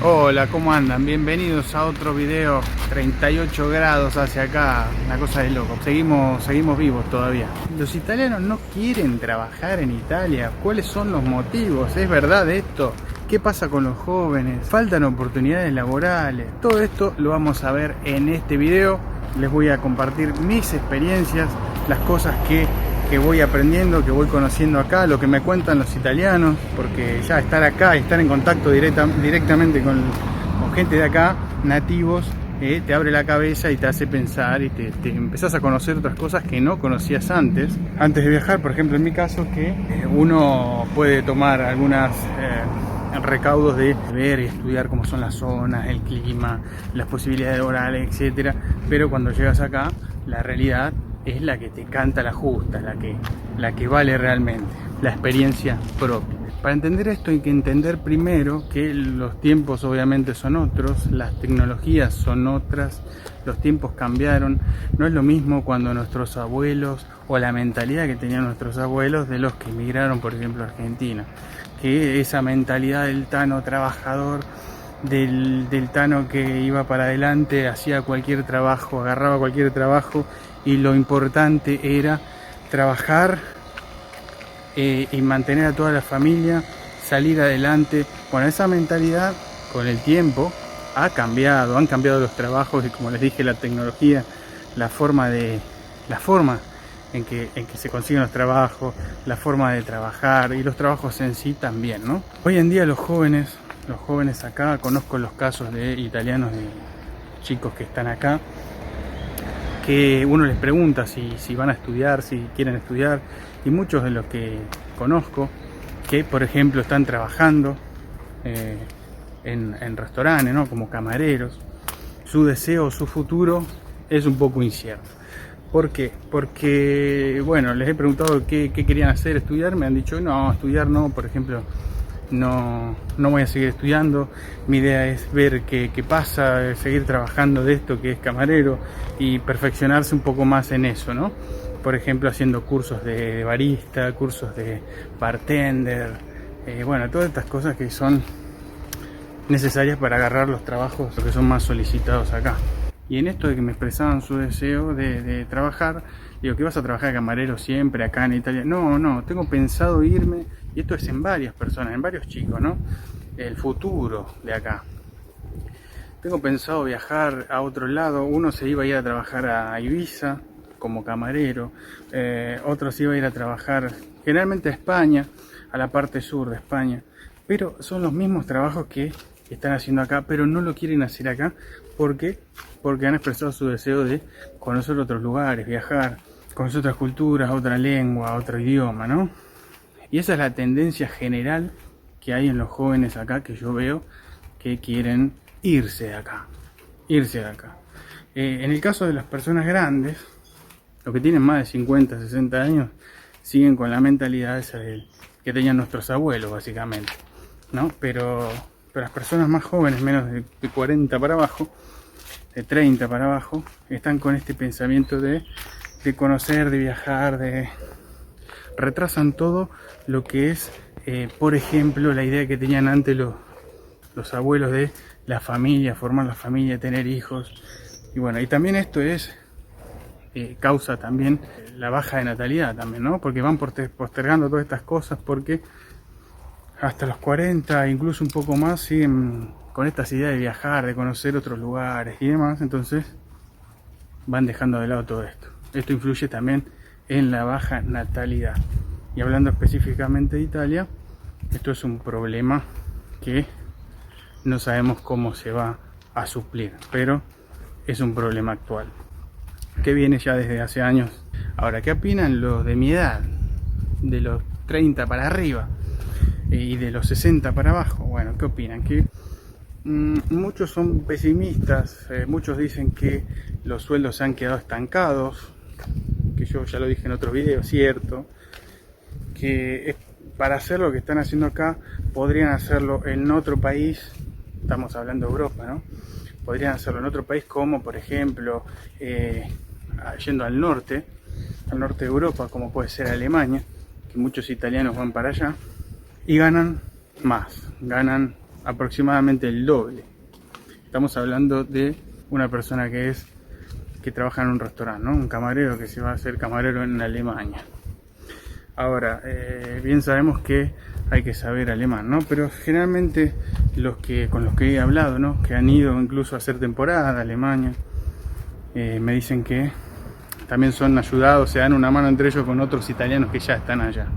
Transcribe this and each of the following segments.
Hola, ¿cómo andan? Bienvenidos a otro video. 38 grados hacia acá, una cosa de loco. Seguimos vivos todavía. Los italianos no quieren trabajar en Italia. ¿Cuáles son los motivos? ¿Es verdad esto? ¿Qué pasa con los jóvenes? ¿Faltan oportunidades laborales? Todo esto lo vamos a ver en este video. Les voy a compartir mis experiencias, las cosas que voy aprendiendo, que voy conociendo acá, lo que me cuentan los italianos, porque ya estar acá y estar en contacto directamente con gente de acá, nativos, te abre la cabeza y te hace pensar y te empezás a conocer otras cosas que no conocías antes de viajar. Por ejemplo, en mi caso, que uno puede tomar algunas recaudos de ver y estudiar cómo son las zonas, el clima, las posibilidades laborales, etcétera, pero cuando llegas acá, la realidad es la que te canta la justa, la que vale realmente, la experiencia propia. Para entender esto hay que entender primero que los tiempos obviamente son otros, las tecnologías son otras, los tiempos cambiaron. No es lo mismo cuando nuestros abuelos, o la mentalidad que tenían nuestros abuelos de los que emigraron, por ejemplo, a Argentina, que esa mentalidad del tano trabajador, del tano que iba para adelante, hacía cualquier trabajo, agarraba cualquier trabajo, y lo importante era trabajar y mantener a toda la familia, salir adelante. Bueno, esa mentalidad con el tiempo ha cambiado, han cambiado los trabajos y, como les dije, la tecnología, la forma en que se consiguen los trabajos, la forma de trabajar y los trabajos en sí también, ¿no? Hoy en día los jóvenes acá, conozco los casos de italianos, de chicos que están acá, que uno les pregunta si van a estudiar, si quieren estudiar, y muchos de los que conozco, que por ejemplo están trabajando en restaurantes, ¿no?, como camareros, su deseo, su futuro es un poco incierto. ¿Por qué? Porque, bueno, les he preguntado qué querían hacer, estudiar, me han dicho, no, estudiar no, por ejemplo, no voy a seguir estudiando, mi idea es ver qué pasa, seguir trabajando de esto que es camarero y perfeccionarse un poco más en eso, ¿no? Por ejemplo, haciendo cursos de barista, cursos de bartender, bueno, todas estas cosas que son necesarias para agarrar los trabajos que son más solicitados acá. Y en esto de que me expresaban su deseo de trabajar, digo, ¿que vas a trabajar de camarero siempre acá en Italia? No, tengo pensado irme, y esto es en varias personas, en varios chicos, ¿no? El futuro de acá. Tengo pensado viajar a otro lado. Uno se iba a ir a trabajar a Ibiza como camarero, otro se iba a ir a trabajar generalmente a España, a la parte sur de España, pero son los mismos trabajos que están haciendo acá, pero no lo quieren hacer acá. ¿Por qué? Porque han expresado su deseo de conocer otros lugares, viajar, conocer otras culturas, otra lengua, otro idioma, ¿no? Y esa es la tendencia general que hay en los jóvenes acá, que yo veo que quieren irse de acá. En el caso de las personas grandes, los que tienen más de 50, 60 años, siguen con la mentalidad esa que tenían nuestros abuelos, básicamente, ¿no? Pero las personas más jóvenes, menos de 40 para abajo, de 30 para abajo, están con este pensamiento de conocer, de viajar, retrasan todo lo que es, por ejemplo, la idea que tenían antes los abuelos de la familia, formar la familia, tener hijos. Y bueno, y también esto es causa también la baja de natalidad también, ¿no? Porque van postergando todas estas cosas, porque hasta los 40, incluso un poco más, siguen con estas ideas de viajar, de conocer otros lugares y demás. Entonces van dejando de lado todo esto. Esto influye también en la baja natalidad. Y hablando específicamente de Italia, esto es un problema que no sabemos cómo se va a suplir, pero es un problema actual, que viene ya desde hace años. Ahora, ¿qué opinan los de mi edad? De los 30 para arriba y de los 60 para abajo. Bueno, ¿qué opinan? Que muchos son pesimistas, muchos dicen que los sueldos se han quedado estancados, que yo ya lo dije en otro video, cierto, que para hacer lo que están haciendo acá, podrían hacerlo en otro país, estamos hablando de Europa, ¿no? Podrían hacerlo en otro país, como por ejemplo, yendo al norte de Europa, como puede ser Alemania, que muchos italianos van para allá, y ganan más, ganan aproximadamente el doble. Estamos hablando de una persona que trabaja en un restaurante, ¿no? Un camarero que se va a hacer camarero en Alemania. Ahora, bien sabemos que hay que saber alemán, ¿no? Pero generalmente con los que he hablado, ¿no? Que han ido incluso a hacer temporada a Alemania, me dicen que también son ayudados, se dan una mano entre ellos con otros italianos que ya están allá.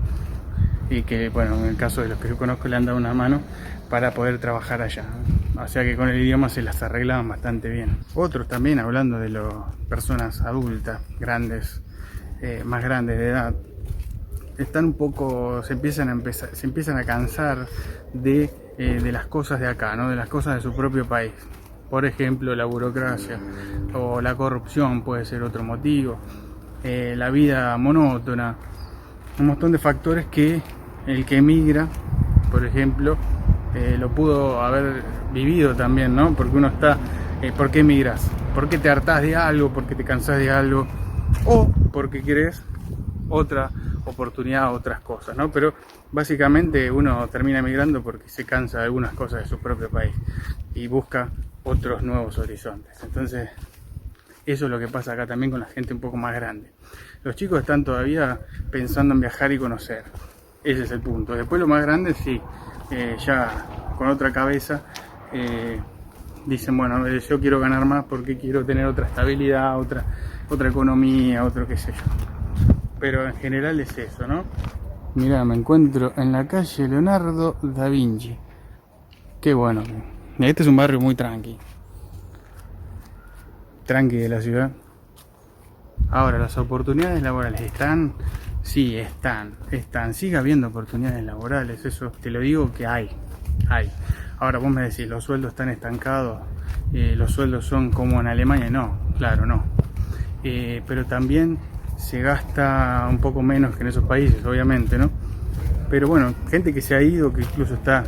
Y que, bueno, en el caso de los que yo conozco, le han dado una mano para poder trabajar allá. O sea que con el idioma se las arreglaban bastante bien. Otros también, hablando de las personas adultas, grandes, más grandes de edad, están un poco, se empiezan a cansar de las cosas de acá, ¿no? De las cosas de su propio país. Por ejemplo, la burocracia o la corrupción puede ser otro motivo, la vida monótona, un montón de factores que el que emigra, por ejemplo, lo pudo haber vivido también, ¿no? Porque uno está, ¿por qué emigras? ¿Por qué te hartás de algo? ¿Por qué te cansás de algo? O porque querés otra oportunidad, otras cosas, ¿no? Pero básicamente uno termina emigrando porque se cansa de algunas cosas de su propio país y busca otros nuevos horizontes. Entonces, eso es lo que pasa acá también con la gente un poco más grande. Los chicos están todavía pensando en viajar y conocer. Ese es el punto. Después los más grandes sí, ya con otra cabeza, dicen, bueno, yo quiero ganar más porque quiero tener otra estabilidad, otra economía, otro qué sé yo. Pero en general es eso, ¿no? Mirá, me encuentro en la calle Leonardo da Vinci. Qué bueno. Este es un barrio muy tranqui de la ciudad. Ahora, las oportunidades laborales están, sí, están. Sigue habiendo oportunidades laborales, eso te lo digo que hay. Ahora vos me decís, ¿los sueldos están estancados? ¿Los sueldos son como en Alemania? No, claro, no. Pero también se gasta un poco menos que en esos países, obviamente, ¿no? Pero bueno, gente que se ha ido, que incluso está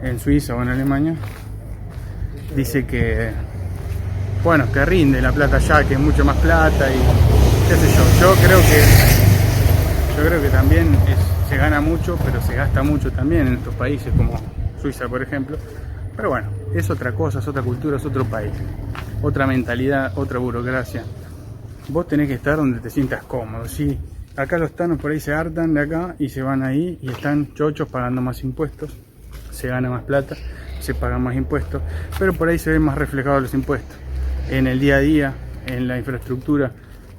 en Suiza o en Alemania, dice que, bueno, que rinde la plata allá, que es mucho más plata y qué sé yo. Yo creo que también se gana mucho, pero se gasta mucho también en estos países como Suiza, por ejemplo. Pero bueno, es otra cosa, es otra cultura, es otro país, otra mentalidad, otra burocracia. Vos tenés que estar donde te sientas cómodo. Sí, acá los tanos por ahí se hartan de acá y se van ahí y están chochos pagando más impuestos, se gana más plata, se pagan más impuestos, pero por ahí se ven más reflejados los impuestos en el día a día, en la infraestructura,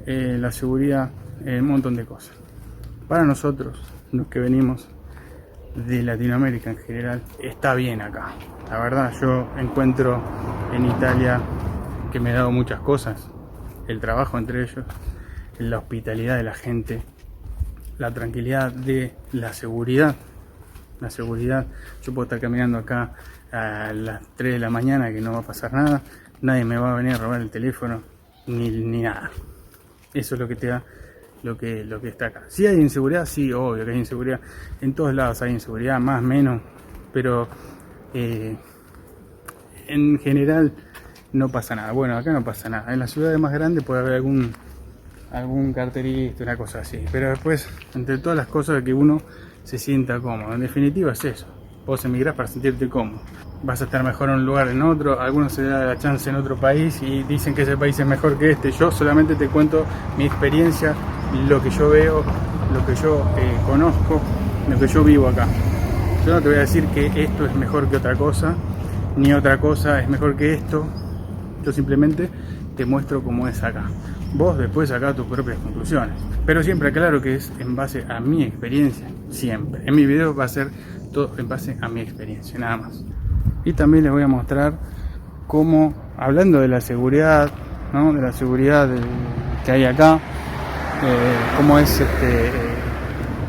en la seguridad, en un montón de cosas. Para nosotros, los que venimos de Latinoamérica en general, está bien acá. La verdad, yo encuentro en Italia que me ha dado muchas cosas. El trabajo entre ellos, la hospitalidad de la gente, la tranquilidad de la seguridad. Yo puedo estar caminando acá a las 3 de la mañana que no va a pasar nada, nadie me va a venir a robar el teléfono, ni nada. Eso es lo que te da lo que está acá. Si hay inseguridad, sí, obvio que hay inseguridad. En todos lados hay inseguridad, más, menos, pero en general no pasa nada. Bueno, acá no pasa nada. En las ciudades más grandes puede haber algún carterista, una cosa así. Pero después, entre todas las cosas, que uno se sienta cómodo. En definitiva es eso. Vos emigrás para sentirte cómodo. Vas a estar mejor en un lugar en otro. Algunos se dan la chance en otro país y dicen que ese país es mejor que este. Yo solamente te cuento mi experiencia, lo que yo veo, lo que yo conozco, lo que yo vivo acá. Yo no te voy a decir que esto es mejor que otra cosa, ni otra cosa es mejor que esto. Yo simplemente te muestro cómo es acá. Vos después sacás tus propias conclusiones. Pero siempre aclaro que es en base a mi experiencia. Siempre. En mi video va a ser todo en base a mi experiencia, nada más. Y también les voy a mostrar cómo, hablando de la seguridad, ¿no? De la seguridad que hay acá, cómo es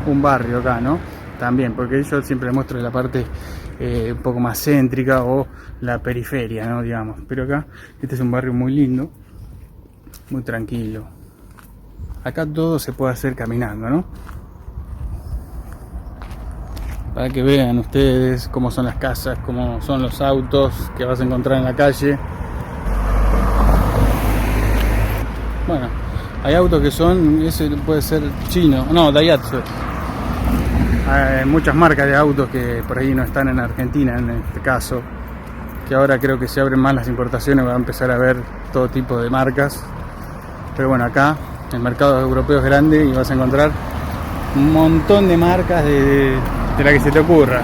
un barrio acá, ¿no? También, porque yo siempre les muestro la parte un poco más céntrica o la periferia, ¿no? Digamos. Pero acá, este es un barrio muy lindo, muy tranquilo. Acá todo se puede hacer caminando, ¿no? Para que vean ustedes cómo son las casas, cómo son los autos que vas a encontrar en la calle. Bueno, hay autos que son, ese puede ser chino, no, Daihatsu. Hay muchas marcas de autos que por ahí no están en Argentina en este caso, que ahora creo que se abren más las importaciones, va a empezar a ver todo tipo de marcas. Pero bueno, acá el mercado europeo es grande y vas a encontrar un montón de marcas de la que se te ocurra.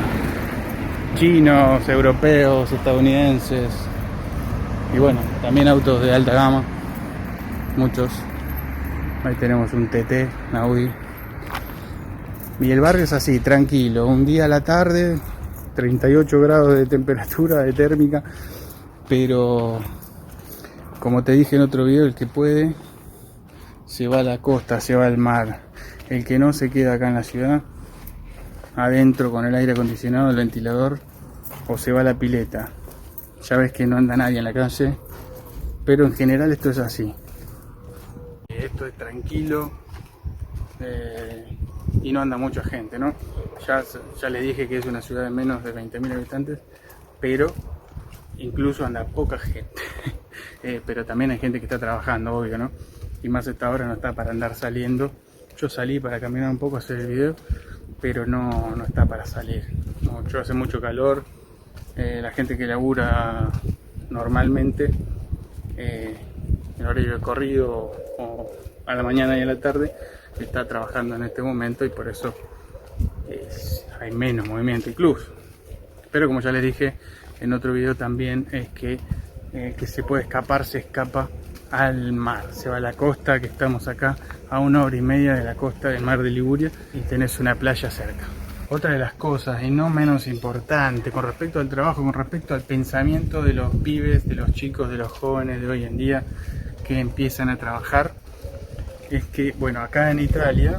Chinos, europeos, estadounidenses y bueno, también autos de alta gama, muchos. Ahí tenemos un TT, un Audi. Y el barrio es así, tranquilo, un día a la tarde, 38 grados de temperatura, de térmica, pero como te dije en otro video, el que puede se va a la costa, se va al mar. El que no se queda acá en la ciudad, adentro con el aire acondicionado, el ventilador, o se va a la pileta. Ya ves que no anda nadie en la calle, pero en general esto es así. Esto es tranquilo y no anda mucha gente, ¿no? Ya le dije que es una ciudad de menos de 20.000 habitantes, pero incluso anda poca gente. Pero también hay gente que está trabajando, obvio, ¿no? Y más a esta hora no está para andar saliendo. Yo salí para caminar un poco a hacer el video, pero no está para salir. Mucho, hace mucho calor. La gente que labura normalmente en horario de corrido o a la mañana y a la tarde está trabajando en este momento y por eso hay menos movimiento incluso. Pero como ya les dije en otro video también, es que se puede escapar, se escapa al mar, se va a la costa, que estamos acá a 1 hora y media de la costa del mar de Liguria y tenés una playa cerca. Otra de las cosas, y no menos importante, con respecto al trabajo, con respecto al pensamiento de los pibes, de los chicos, de los jóvenes de hoy en día que empiezan a trabajar, es que, bueno, acá en Italia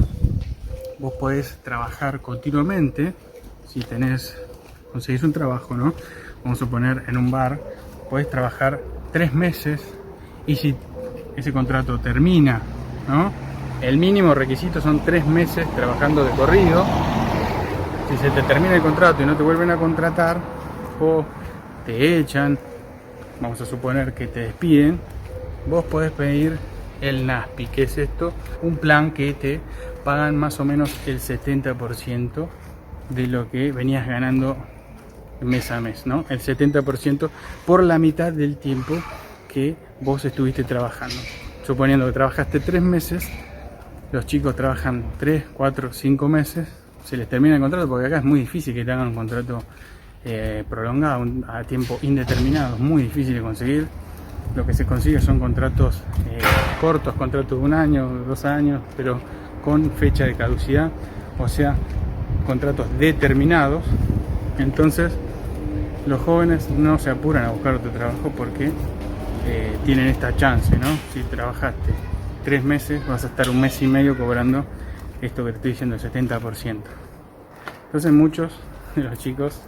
vos podés trabajar continuamente. Si conseguís un trabajo, ¿no? Vamos a poner en un bar, podés trabajar 3 meses y si ese contrato termina, ¿no? El mínimo requisito son 3 meses trabajando de corrido. Si se te termina el contrato y no te vuelven a contratar o te echan, vamos a suponer que te despiden, vos podés pedir el NASPI. ¿Qué es esto? Un plan que te pagan más o menos el 70% de lo que venías ganando mes a mes, ¿no? El 70% por la mitad del tiempo que vos estuviste trabajando. Suponiendo que trabajaste 3 meses, los chicos trabajan 3, 4, 5 meses, se les termina el contrato, porque acá es muy difícil que te hagan un contrato prolongado a tiempo indeterminado, es muy difícil de conseguir. Lo que se consigue son contratos cortos, contratos de 1 año, 2 años, pero con fecha de caducidad, o sea, contratos determinados. Entonces los jóvenes no se apuran a buscar otro trabajo porque tienen esta chance, ¿no? Si trabajaste 3 meses, vas a estar 1 mes y medio cobrando esto que te estoy diciendo, el 70%. Entonces muchos de los chicos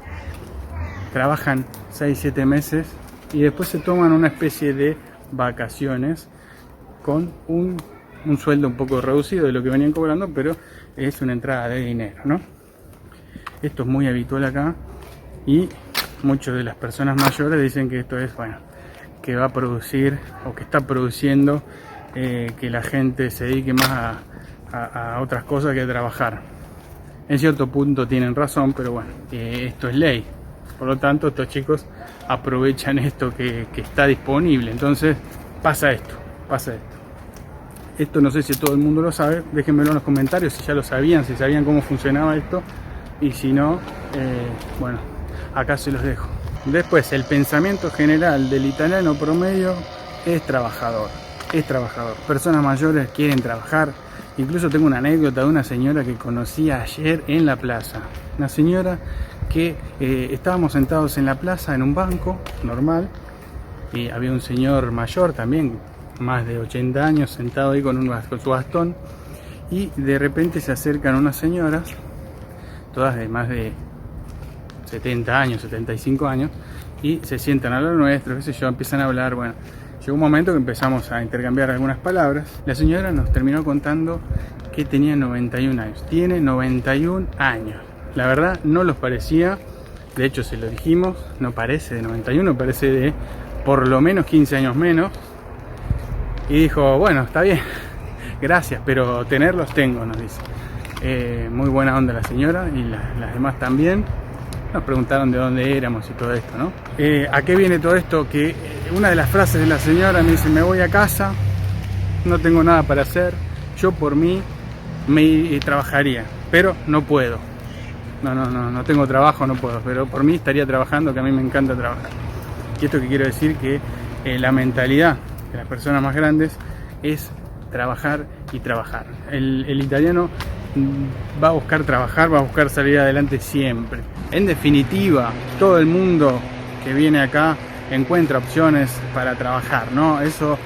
trabajan 6-7 meses y después se toman una especie de vacaciones con un sueldo un poco reducido de lo que venían cobrando, pero es una entrada de dinero, ¿no? Esto es muy habitual acá y muchas de las personas mayores dicen que esto es, bueno, que va a producir o que está produciendo que la gente se dedique más a otras cosas que a trabajar. En cierto punto tienen razón, pero bueno, esto es ley. Por lo tanto, estos chicos aprovechan esto que está disponible. Entonces pasa esto. Esto no sé si todo el mundo lo sabe, déjenmelo en los comentarios si ya lo sabían, si sabían cómo funcionaba esto, y si no, bueno, acá se los dejo. Después, el pensamiento general del italiano promedio es trabajador. Personas mayores quieren trabajar. Incluso tengo una anécdota de una señora que conocí ayer en la plaza. Una señora que estábamos sentados en la plaza en un banco normal y había un señor mayor también, más de 80 años, sentado ahí con su bastón, y de repente se acercan unas señoras, todas de más de 70 años, 75 años, y se sientan a lo nuestro, qué sé yo, empiezan a hablar. Bueno, llegó un momento que empezamos a intercambiar algunas palabras. La señora nos terminó contando que tenía 91 años. Tiene 91 años. La verdad no los parecía, de hecho se lo dijimos, no parece de 91, parece de por lo menos 15 años menos. Y dijo, bueno, está bien, gracias, pero tenerlos tengo, nos dice. Muy buena onda la señora y las demás también. Nos preguntaron de dónde éramos y todo esto, ¿no? ¿A qué viene todo esto? Que una de las frases de la señora me dice: me voy a casa, no tengo nada para hacer, yo por mí me trabajaría, pero no puedo. No tengo trabajo, no puedo, pero por mí estaría trabajando, que a mí me encanta trabajar. Y esto que quiero decir que la mentalidad de las personas más grandes es trabajar y trabajar. El italiano va a buscar trabajar, va a buscar salir adelante siempre. En definitiva, todo el mundo que viene acá encuentra opciones para trabajar, ¿no? Eso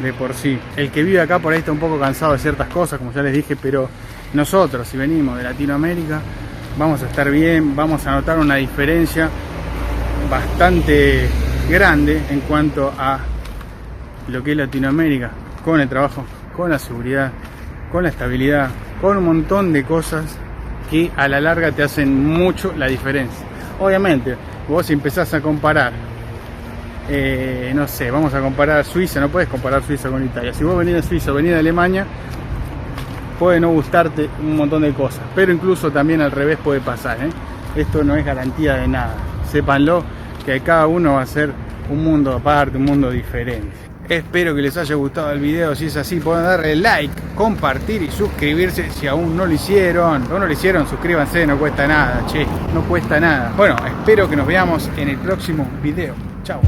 de por sí. El que vive acá por ahí está un poco cansado de ciertas cosas, como ya les dije, pero nosotros, si venimos de Latinoamérica, vamos a estar bien, vamos a notar una diferencia bastante grande en cuanto a lo que es Latinoamérica, con el trabajo, con la seguridad, con la estabilidad, con un montón de cosas que a la larga te hacen mucho la diferencia. Obviamente, vos empezás a comparar, no sé, vamos a comparar Suiza, no puedes comparar Suiza con Italia. Si vos venís de Suiza o venís de Alemania, puede no gustarte un montón de cosas, pero incluso también al revés puede pasar, ¿eh? Esto no es garantía de nada. Sépanlo, que cada uno va a ser un mundo aparte, un mundo diferente. Espero que les haya gustado el video. Si es así, pueden darle like, compartir y suscribirse si aún no lo hicieron. Si no lo hicieron, suscríbanse, no cuesta nada, che, no cuesta nada. Bueno, espero que nos veamos en el próximo video. Chao.